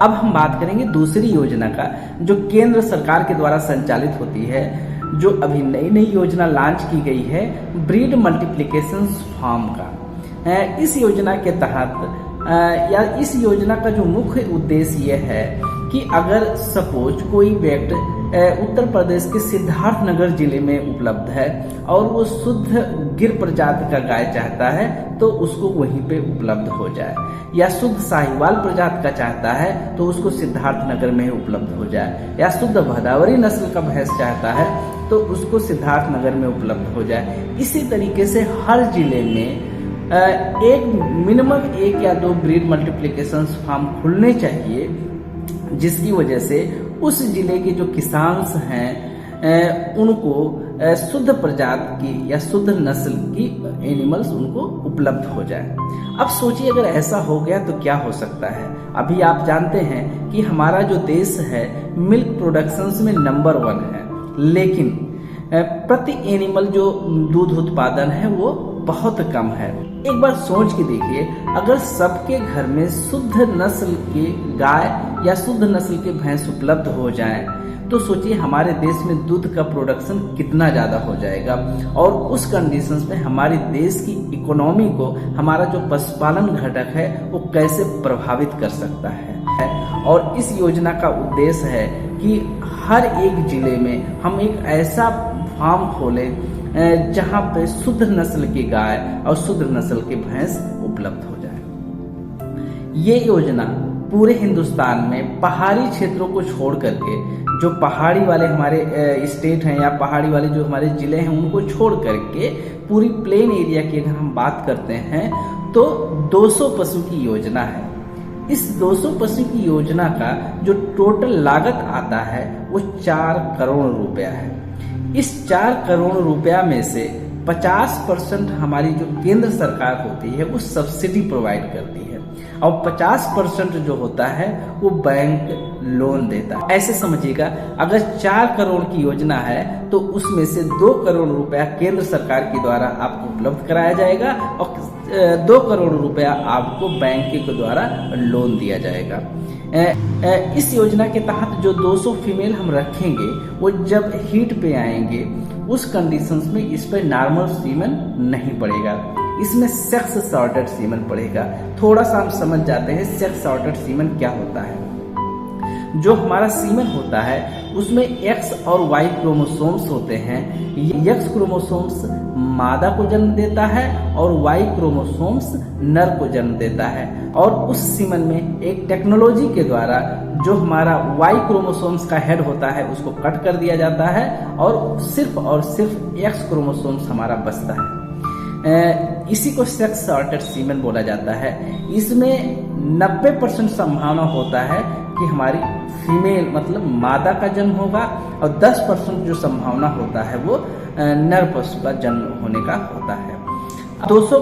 अब हम बात करेंगे दूसरी योजना का, जो केंद्र सरकार के द्वारा संचालित होती है, जो अभी नई नई योजना लॉन्च की गई है, ब्रीड मल्टीप्लिकेशन फार्म का। इस योजना के तहत या इस योजना का जो मुख्य उद्देश्य यह है कि अगर सपोज कोई व्यक्ति उत्तर प्रदेश के सिद्धार्थनगर जिले में उपलब्ध है और वो शुद्ध गिर प्रजाति का गाय चाहता है तो उसको वहीं पे उपलब्ध हो जाए, या शुद्ध साहिवाल प्रजाति का चाहता है तो उसको सिद्धार्थनगर में ही उपलब्ध हो जाए, या शुद्ध भदावरी नस्ल का भैंस चाहता है तो उसको सिद्धार्थनगर में उपलब्ध हो जाए। इसी तरीके से हर जिले में मिनिमम 1 या 2 ब्रीड मल्टीप्लिकेशन फार्म खुलने चाहिए, जिसकी वजह से उस जिले के जो किसान हैं उनको शुद्ध प्रजाति की या शुद्ध नस्ल की एनिमल्स उनको उपलब्ध हो जाए। अब सोचिए अगर ऐसा हो गया तो क्या हो सकता है। अभी आप जानते हैं कि हमारा जो देश है मिल्क प्रोडक्शंस में नंबर 1 है, लेकिन प्रति एनिमल जो दूध उत्पादन है वो बहुत कम है। एक बार सोच के देखिए, अगर सबके घर में शुद्ध नस्ल की गाय या शुद्ध नस्ल के भैंस उपलब्ध हो जाएं, तो सोचिए हमारे देश में दूध का प्रोडक्शन कितना ज़्यादा हो जाएगा, और उस कंडीशंस में हमारे देश की इकोनॉमी को हमारा जो पशुपालन घटक है वो कैसे प्रभावित कर सकता है। और इस योजना का उद्देश्य है कि हर एक जिले में हम एक ऐसा फार्म खोलें जहां पे शुद्ध नस्ल की गाय और शुद्ध नस्ल की भैंस उपलब्ध हो जाए। ये योजना पूरे हिंदुस्तान में पहाड़ी क्षेत्रों को छोड़ करके, जो पहाड़ी वाले हमारे स्टेट हैं या पहाड़ी वाले जो हमारे जिले हैं उनको छोड़ करके पूरी प्लेन एरिया की अगर हम बात करते हैं तो 200 पशु की योजना है। इस 200 पशु की योजना का जो टोटल लागत आता है वो 4 करोड़ रुपया है। इस 4 करोड़ रुपया में से 50% हमारी जो केंद्र सरकार होती है वो सब्सिडी प्रोवाइड करती है, और 50% जो होता है वो बैंक लोन देता है। ऐसे समझिएगा, अगर 4 करोड़ की योजना है तो उसमें से 2 करोड़ रुपया केंद्र सरकार के द्वारा आपको उपलब्ध कराया जाएगा और 2 करोड़ रुपया आपको बैंक के द्वारा लोन दिया जाएगा। इस योजना के तहत जो 200 फीमेल हम रखेंगे वो जब हीट पे आएंगे उस कंडीशंस में इस पर नॉर्मल सीमन नहीं पड़ेगा, इसमें सेक्स सॉर्टेड सीमन पड़ेगा। थोड़ा सा हम समझ जाते हैं सेक्स सॉर्टेड सीमन क्या होता है। जो हमारा सीमन होता है उसमें X और Y क्रोमोसोम्स होते हैं। X क्रोमोसोम्स मादा को जन्म देता है और Y क्रोमोसोम्स नर को जन्म देता है, और उस सीमन में एक टेक्नोलॉजी के द्वारा जो हमारा Y क्रोमोसोम्स का हेड होता है उसको कट कर दिया जाता है और सिर्फ X क्रोमोसोम्स हमारा बचता है। इसी को सेक्स सॉर्टेड सीमन बोला जाता है। इसमें 90% संभावना होता है कि हमारी फीमेल मतलब मादा का जन्म होगा, और 10% जो संभावना होता है वो नर पशु का जन्म होने का होता है। 200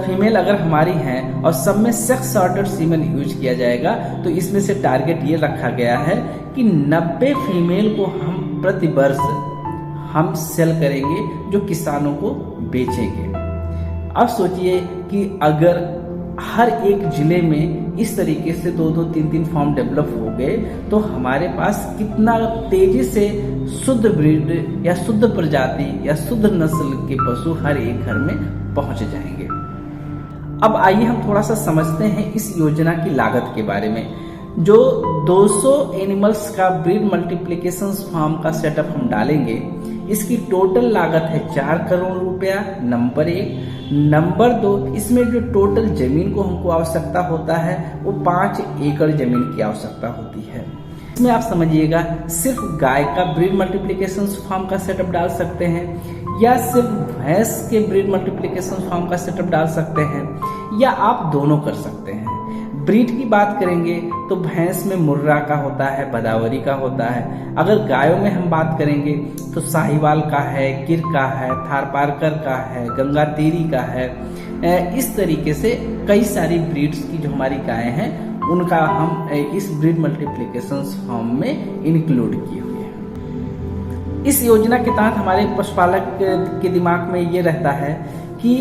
फीमेल अगर हमारी हैं और सब में सेक्स सॉर्टेड सीमन यूज किया जाएगा तो इसमें से टारगेट ये रखा गया है कि 90 फीमेल को हम प्रति वर्ष हम सेल करेंगे, जो किसानों को बेचेंगे। अब सोचिए कि अगर हर एक जिले में इस तरीके से 2-2, 3-3 फार्म डेवलप हो गए तो हमारे पास कितना तेजी से शुद्ध ब्रीड या शुद्ध प्रजाति या शुद्ध नस्ल के पशु हर एक घर में पहुंच जाएंगे। अब आइए हम थोड़ा सा समझते हैं इस योजना की लागत के बारे में। जो 200 एनिमल्स का ब्रीड मल्टीप्लिकेशन फार्म का सेटअप हम डालेंगे, इसकी टोटल लागत है 4 करोड़ रुपया, नंबर 1। नंबर 2, इसमें जो टोटल जमीन को हमको आवश्यकता होता है वो 5 एकड़ जमीन की आवश्यकता होती है। इसमें आप समझिएगा सिर्फ गाय का ब्रीड मल्टीप्लिकेशन फार्म का सेटअप डाल सकते हैं, या सिर्फ भैंस के ब्रीड मल्टीप्लिकेशन फार्म का सेटअप डाल सकते हैं, या आप दोनों कर सकते हैं। ब्रीड की बात करेंगे तो भैंस में मुर्रा का होता है, भदावरी का होता है। अगर गायों में हम बात करेंगे तो साहिवाल का है, गिर का है, थारपारकर का है, गंगातीरी का है। इस तरीके से कई सारी ब्रीड्स की जो हमारी गायें हैं उनका हम इस ब्रीड मल्टीप्लिकेशन फार्म में इंक्लूड किए हुए हैं। इस योजना के तहत हमारे पशुपालक के दिमाग में ये रहता है कि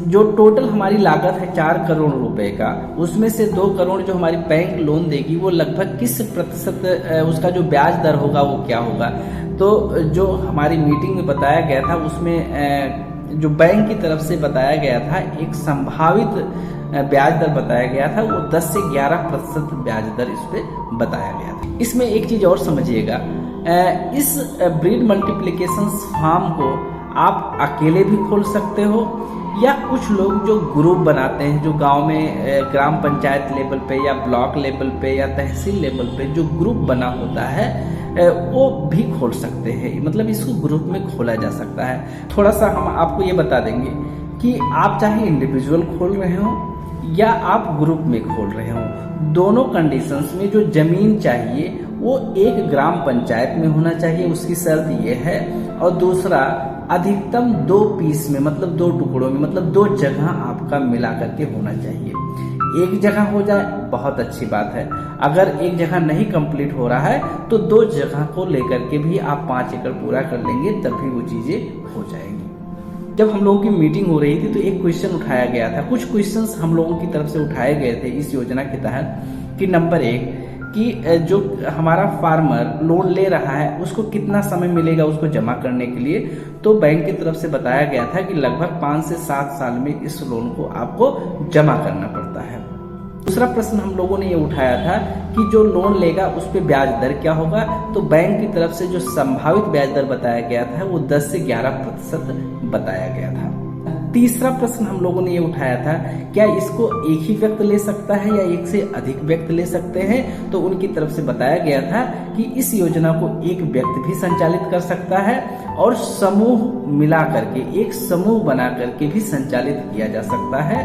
जो टोटल हमारी लागत है 4 करोड़ रुपए का, उसमें से 2 करोड़ जो हमारी बैंक लोन देगी वो लगभग किस प्रतिशत उसका जो ब्याज दर होगा वो क्या होगा। तो जो हमारी मीटिंग में बताया गया था उसमें जो बैंक की तरफ से बताया गया था एक संभावित ब्याज दर बताया गया था, वो 10 से 11% ब्याज दर इस पे बताया गया था। इसमें एक चीज और समझिएगा, इस ब्रीड मल्टीप्लिकेशन फार्म को आप अकेले भी खोल सकते हो या कुछ लोग जो ग्रुप बनाते हैं, जो गांव में ग्राम पंचायत लेवल पे या ब्लॉक लेवल पे या तहसील लेवल पे जो ग्रुप बना होता है वो भी खोल सकते हैं। मतलब इसको ग्रुप में खोला जा सकता है। थोड़ा सा हम आपको ये बता देंगे कि आप चाहे इंडिविजुअल खोल रहे हो या आप ग्रुप में खोल रहे हो, दोनों कंडीशंस में जो जमीन चाहिए वो एक ग्राम पंचायत में होना चाहिए, उसकी शर्त ये है। और दूसरा, अधिकतम 2 पीस में, मतलब 2 टुकड़ों में, मतलब 2 जगह आपका मिला करके होना चाहिए। एक जगह हो जाए बहुत अच्छी बात है, अगर एक जगह नहीं कंप्लीट हो रहा है तो 2 जगह को लेकर के भी आप 5 एकड़ पूरा कर लेंगे, तभी वो चीजें हो जाएंगी। जब हम लोगों की मीटिंग हो रही थी तो एक क्वेश्चन उठाया गया था, कुछ क्वेश्चंस हम लोगों की तरफ से उठाए गए थे इस योजना के तहत कि नंबर 1 कि जो हमारा फार्मर लोन ले रहा है उसको कितना समय मिलेगा उसको जमा करने के लिए। तो बैंक की तरफ से बताया गया था कि लगभग 5 से 7 साल में इस लोन को आपको जमा करना पड़ता है। दूसरा प्रश्न हम लोगों ने ये उठाया था कि जो लोन लेगा उस पे ब्याज दर क्या होगा। तो बैंक की तरफ से जो संभावित ब्याज दर बताया गया था वो 10 से 11% बताया गया था। तीसरा प्रश्न हम लोगों ने ये उठाया था, क्या इसको एक ही व्यक्ति ले सकता है या एक से अधिक व्यक्ति ले सकते हैं। तो उनकी तरफ से बताया गया था कि इस योजना को एक व्यक्ति भी संचालित कर सकता है और समूह मिला करके, एक समूह बना करके भी संचालित किया जा सकता है।